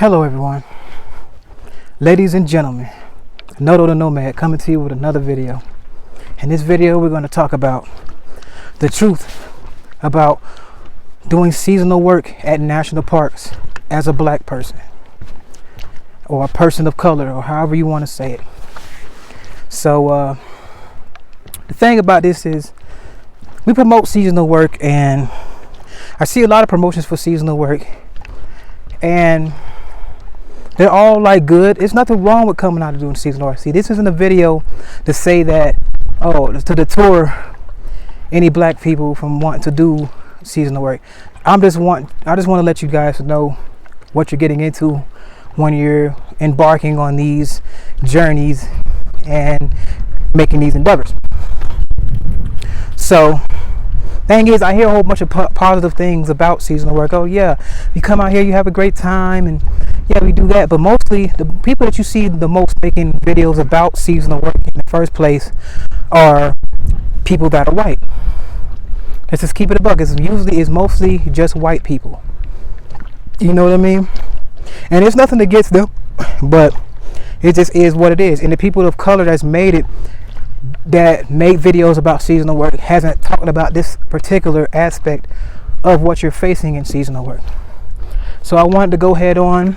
Hello everyone, ladies and gentlemen, Noto the Nomad coming to you with another video. In this video we're going to talk about the truth about doing seasonal work at national parks as a black person or a person of color, or however you want to say it. So the thing about this is we promote seasonal work, and I see a lot of promotions for seasonal work, and they're all like good. There's nothing wrong with coming out and doing seasonal work. See, this isn't a video to say that, to deter any black people from wanting to do seasonal work. I just want to let you guys know what you're getting into when you're embarking on these journeys and making these endeavors. So thing is, I hear a whole bunch of positive things about seasonal work. Oh yeah, you come out here, you have a great time, and yeah, we do that. But mostly the people that you see the most making videos about seasonal work in the first place are people that are white. Let's just keep it a buck. It's mostly just white people. You know what I mean? And there's nothing against them, but it just is what it is. And the people of color that made videos about seasonal work hasn't talked about this particular aspect of what you're facing in seasonal work. So I wanted to go head on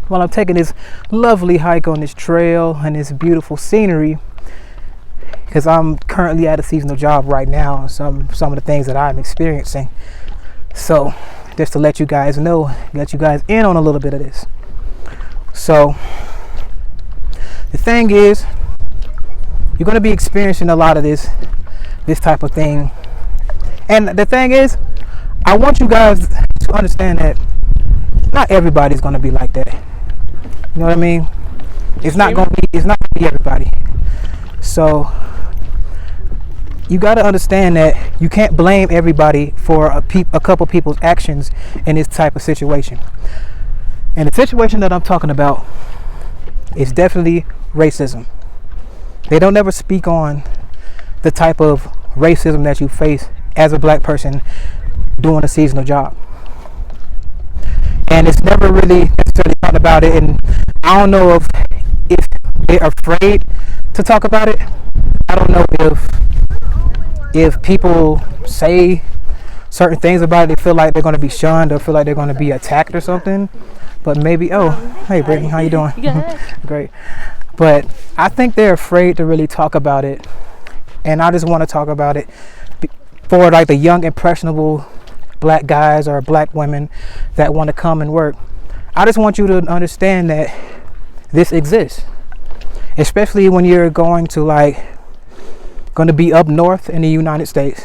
while I'm taking this lovely hike on this trail and this beautiful scenery, because I'm currently at a seasonal job right now. Some of the things that I'm experiencing. So just to let you guys know, let you guys in on a little bit of this. So the thing is, you're going to be experiencing a lot of this type of thing. And the thing is, I want you guys to understand that not everybody's going to be like that. You know what I mean? It's not going to be everybody. So you got to understand that you can't blame everybody for a couple people's actions in this type of situation. And the situation that I'm talking about is definitely racism. They don't ever speak on the type of racism that you face as a black person doing a seasonal job. And it's never really necessarily talked about it. And I don't know if they're afraid to talk about it. I don't know if people say certain things about it, they feel like they're going to be shunned or feel like they're going to be attacked or something. But maybe, hey Brittany, how you doing? Good. Great. But I think they're afraid to really talk about it. And I just want to talk about it for like the young, impressionable black guys or black women that want to come and work. I just want you to understand that this exists, especially when you're going to be up north in the United States,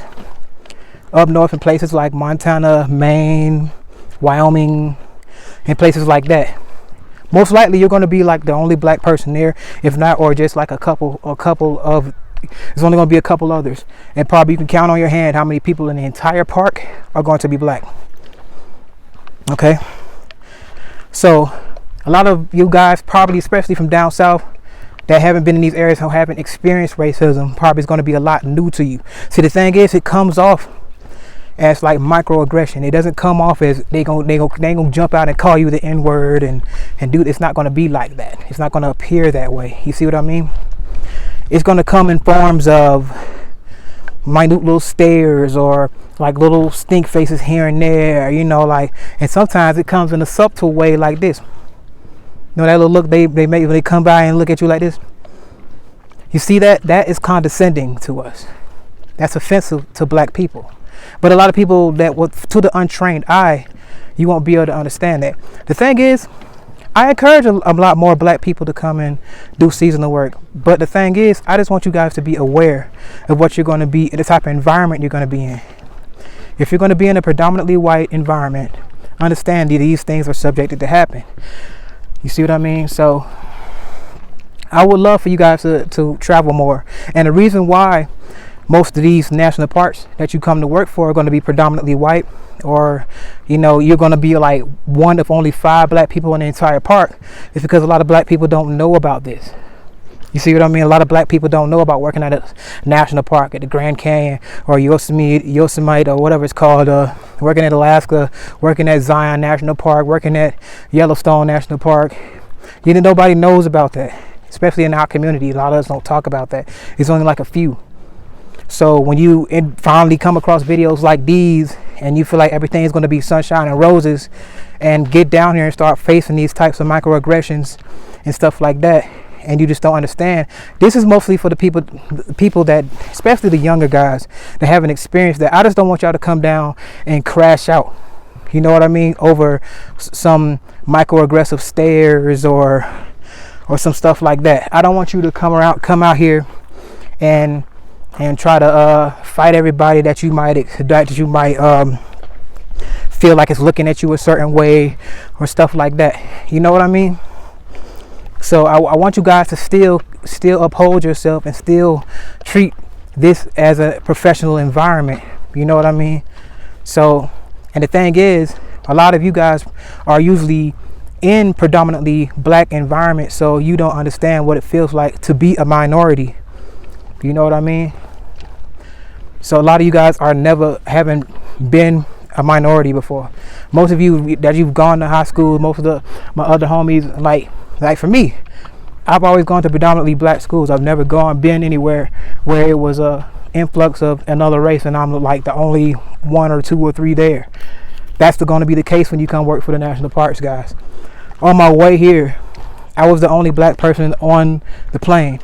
up north in places like Montana, Maine, Wyoming, and places like that. Most likely you're going to be like the only black person there, if not, or just like a couple of, there's only going to be a couple others. And probably you can count on your hand how many people in the entire park are going to be black. Okay? So a lot of you guys, probably especially from down south, that haven't been in these areas or haven't experienced racism, probably is going to be a lot new to you. See, the thing is, it comes off as like microaggression. It doesn't come off as they gonna jump out and call you the N-word and do. It's not going to be like that. It's not going to appear that way. You see what I mean? It's going to come in forms of minute little stares or like little stink faces here and there, and sometimes it comes in a subtle way like this. You know, that little look they make when they come by and look at you like this. You see that is condescending to us. That's offensive to black people. But a lot of people to the untrained eye, you won't be able to understand that. The thing is, I encourage a lot more black people to come and do seasonal work. But the thing is, I just want you guys to be aware of what you're going to be, the type of environment you're going to be in. If you're going to be in a predominantly white environment, understand that these things are subjected to happen. You see what I mean? So I would love for you guys to travel more. And the reason why most of these national parks that you come to work for are going to be predominantly white, or you're going to be like one of only 5 black people in the entire park, is because a lot of black people don't know about this. You see what I mean? A lot of black people don't know about working at a national park, at the Grand Canyon, or Yosemite, or whatever it's called. Working at Alaska, working at Zion National Park, working at Yellowstone National Park. Nobody knows about that, especially in our community. A lot of us don't talk about that. It's only like a few. So when you finally come across videos like these, and you feel like everything is going to be sunshine and roses, and get down here and start facing these types of microaggressions and stuff like that, and you just don't understand, this is mostly for the people that, especially the younger guys that haven't experienced that. I just don't want y'all to come down and crash out, you know what I mean, over some microaggressive stares or some stuff like that. I don't want you to come out here and try to fight everybody that you might feel like it's looking at you a certain way or stuff like that, you know what I mean? So I want you guys to still uphold yourself and still treat this as a professional environment, you know what I mean? So, and the thing is, a lot of you guys are usually in predominantly black environments, so you don't understand what it feels like to be a minority, you know what I mean? So a lot of you guys haven't been a minority before. Most of you that you've gone to high school, most of my other homies, like for me, I've always gone to predominantly black schools. I've never been anywhere where it was a influx of another race and I'm like the only one or two or three there. That's going to be the case when you come work for the national parks, guys. On my way here, I was the only black person on the plane.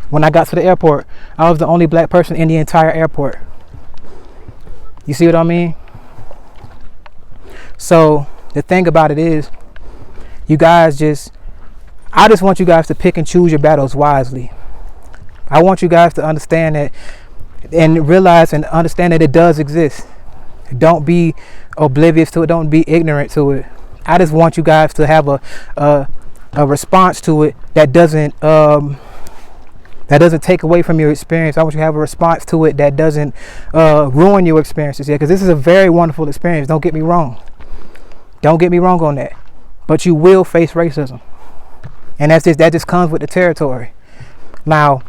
When I got to the airport, I was the only black person in the entire airport. You see what I mean? So the thing about it is, I just want you guys to pick and choose your battles wisely. I want you guys to understand that and realize and understand that it does exist. Don't be oblivious to it. Don't be ignorant to it. I just want you guys to have a response to it that doesn't take away from your experience. I want you to have a response to it that doesn't ruin your experiences here, because this is a very wonderful experience. Don't get me wrong. Don't get me wrong on that. But you will face racism, and that just comes with the territory. Now,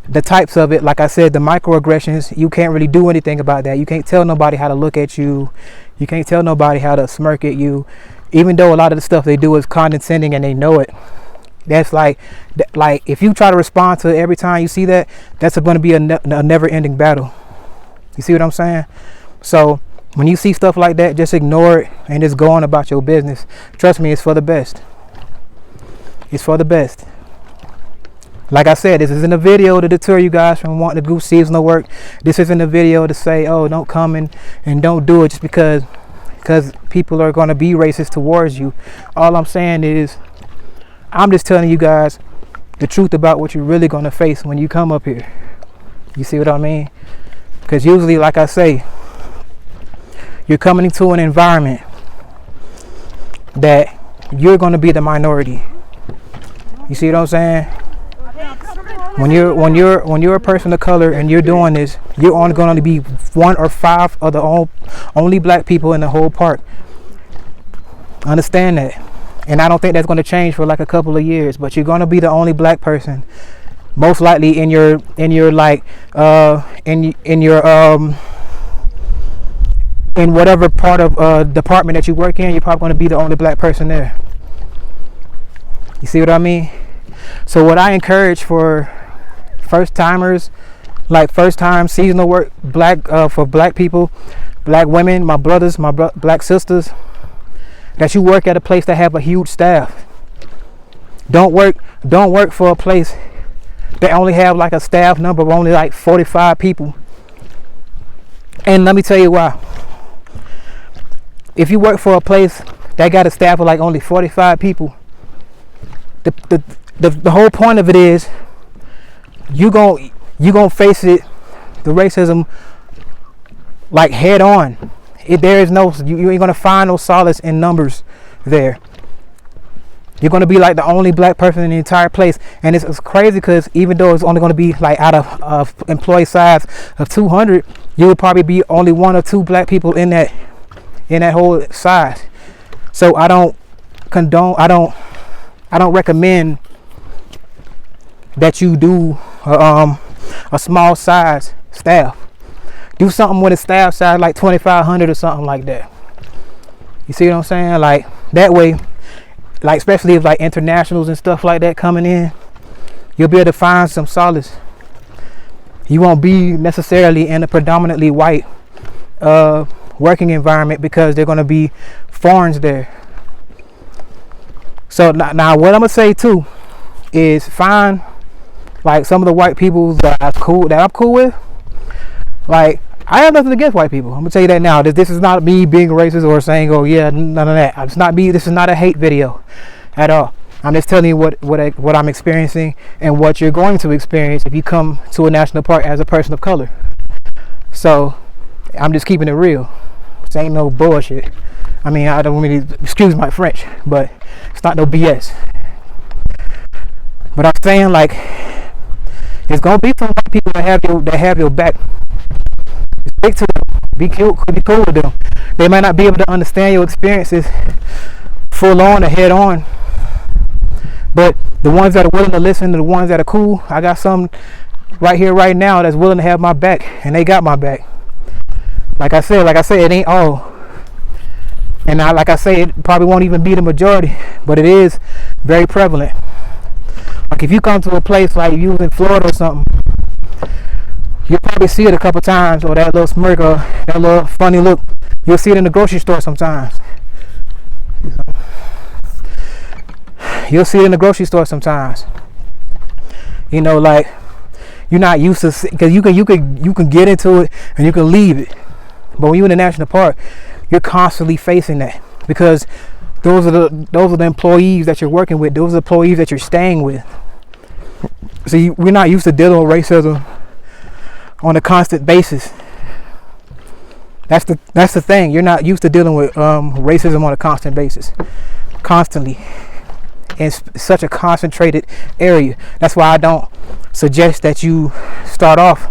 the types of it, like I said, the microaggressions, you can't really do anything about that. You can't tell nobody how to look at you. You can't tell nobody how to smirk at you, even though a lot of the stuff they do is condescending and they know it. That's like if you try to respond to it every time you see that, that's going to be a never-ending battle. You see what I'm saying? So when you see stuff like that, just ignore it and just go on about your business. Trust me, it's for the best. It's for the best. Like I said, this isn't a video to deter you guys from wanting to do seasonal work. This isn't a video to say, oh, don't come and don't do it just because people are going to be racist towards you. All I'm saying is, I'm just telling you guys the truth about what you're really going to face when you come up here. You see what I mean? Because usually, like I say, you're coming into an environment that you're going to be the minority. You see what I'm saying? When you're a person of color and you're doing this, you're only going to be one or five of the only black people in the whole park. Understand that. And I don't think that's going to change for like a couple of years, but you're going to be the only black person, most likely in your in whatever part of department that you work in. You're probably going to be the only black person there. You see what I mean? So what I encourage for first timers, like first time seasonal work, for black people, black women, my brothers, black sisters, that you work at a place that have a huge staff. Don't work for a place that only have like a staff number of only like 45 people. And let me tell you why. If you work for a place that got a staff of like only 45 people, the whole point of it is you gonna face it, the racism, like head on. There is no, you ain't gonna find no solace in numbers there. You're gonna be like the only black person in the entire place, and it's crazy because even though it's only gonna be like out of employee size of 200, you would probably be only one or two black people in that whole size. So I don't recommend that you do a small size staff. Do something with a staff size like 2,500 or something like that. You see what I'm saying? Like that way, like especially if like internationals and stuff like that coming in, you'll be able to find some solace. You won't be necessarily in a predominantly white working environment because they're going to be foreigners there. So now what I'm gonna say too is find like some of the white people that I'm cool with. Like I have nothing against white people. I'm gonna tell you that now. This is not me being racist or saying, oh yeah, none of that. It's not me. This is not a hate video at all. I'm just telling you what I'm experiencing and what you're going to experience if you come to a national park as a person of color. So I'm just keeping it real. This ain't no bullshit. I mean, I don't really, excuse my French, but it's not no BS. But I'm saying, like, there's gonna be some white people that have your back. Speak to them. Be cool with them. They might not be able to understand your experiences full on or head on, but the ones that are willing to listen, the ones that are cool, I got some right here, right now, that's willing to have my back, and they got my back. Like I said, it ain't all. And like I say, it probably won't even be the majority, but it is very prevalent. Like if you come to a place like you was in Florida or something, you'll probably see it a couple times, or that little smirk or that little funny look. You'll see it in the grocery store sometimes. You'll see it in the grocery store sometimes. You know, like you're not used to, because you can get into it and you can leave it, but when you're in the national park, you're constantly facing that, because those are the employees that you're working with. Those are the employees that you're staying with. So we're not used to dealing with racism on a constant basis. That's the thing. You're not used to dealing with racism on a constant basis, constantly, in such a concentrated area. That's why I don't suggest that you start off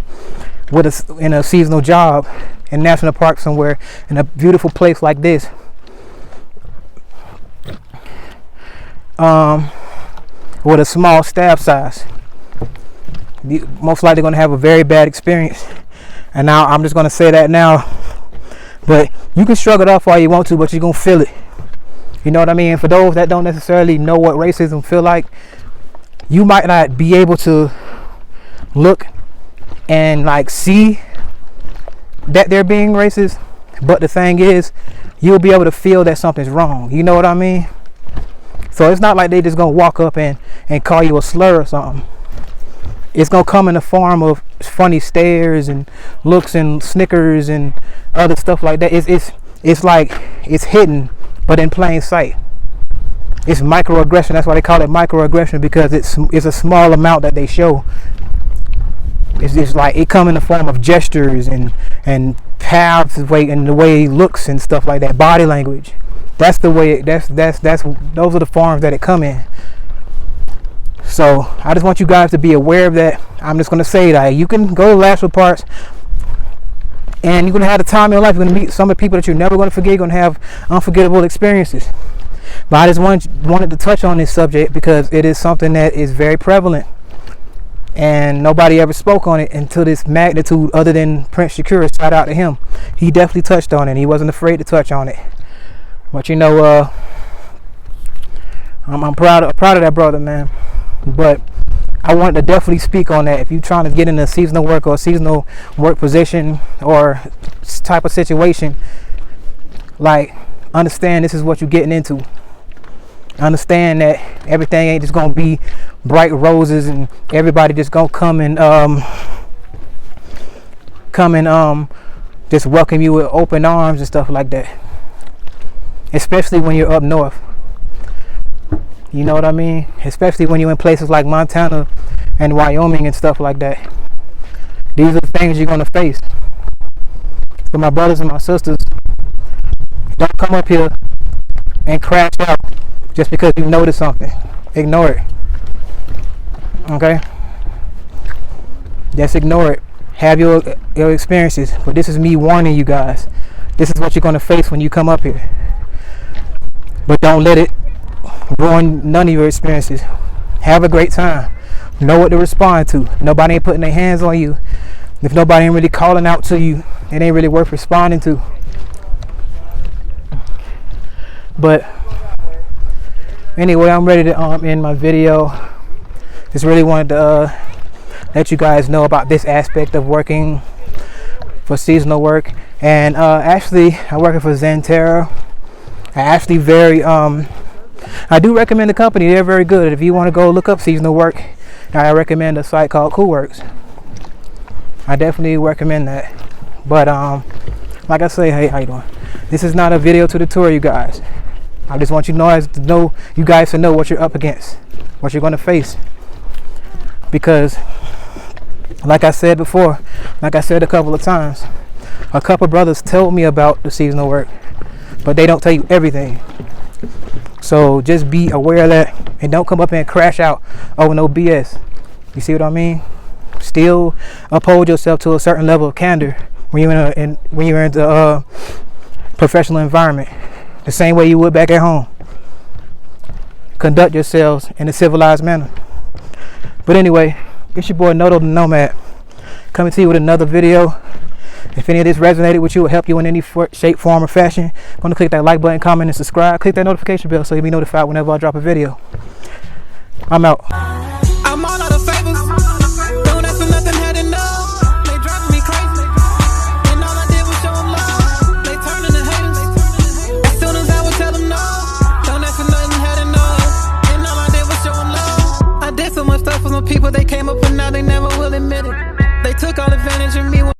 in a seasonal job in national park somewhere in a beautiful place like this, with a small staff size. You're most likely going to have a very bad experience. And now I'm just going to say that now, but you can shrug it off all you want to, but you're going to feel it. You know what I mean? For those that don't necessarily know what racism feel like, you might not be able to look and like see that they're being racist, but the thing is, you'll be able to feel that something's wrong. You know what I mean? So it's not like they just gonna walk up and call you a slur or something. It's gonna come in the form of funny stares and looks and snickers and other stuff like that. It's like it's hidden, but in plain sight. It's microaggression. That's why they call it microaggression, because it's a small amount that they show. It's just like it come in the form of gestures and paths and the way it looks and stuff like that. Body language. That's the way. Those are the forms that it come in. So I just want you guys to be aware of that. I'm just gonna say that you can go to national parks and you're gonna have the time in your life. You're gonna meet some of the people that you're never gonna forget. You're gonna have unforgettable experiences. But I just wanted to touch on this subject because it is something that is very prevalent, and nobody ever spoke on it until this magnitude, other than Prince Shakur. Shout out to him. He definitely touched on it. He wasn't afraid to touch on it. But you know, I'm proud of that brother, man. But I wanted to definitely speak on that. If you're trying to get in a seasonal work or a seasonal work position or type of situation, like, understand this is what you're getting into. Understand that everything ain't just gonna be bright roses and everybody just gonna come and just welcome you with open arms and stuff like that. Especially when you're up north. You know what I mean? Especially when you're in places like Montana and Wyoming and stuff like that. These are the things you're gonna face. So my brothers and my sisters, don't come up here and crash out just because you noticed something. Ignore it. Okay? Just ignore it. Have your experiences. But this is me warning you guys. This is what you're gonna face when you come up here. But don't let it ruin none of your experiences. Have a great time. know what to respond to. Nobody ain't putting their hands on you. If nobody ain't really calling out to you, it ain't really worth responding to. But anyway, I'm ready to end my video. Just really wanted to let you guys know about this aspect of working for seasonal work. And actually, I'm working for Zenterra. I actually I do recommend the company. They're very good. If you want to go look up seasonal work, I recommend a site called CoolWorks. I definitely recommend that. But like I say, hey, how you doing? This is not a video to deter you guys. I just want you guys to know what you're up against, what you're going to face. Because like I said before, like I said a couple of times, a couple brothers told me about the seasonal work, but they don't tell you everything. So just be aware of that, and don't come up and crash out over no BS. You see what I mean? Still uphold yourself to a certain level of candor when you're in the professional environment, the same way you would back at home. Conduct yourselves in a civilized manner. But anyway, it's your boy Noto the Nomad, coming to you with another video. If any of this resonated with you or helped you in any shape, form, or fashion, go to click that like button, comment, and subscribe. Click that notification bell so you'll be notified whenever I drop a video. I'm out.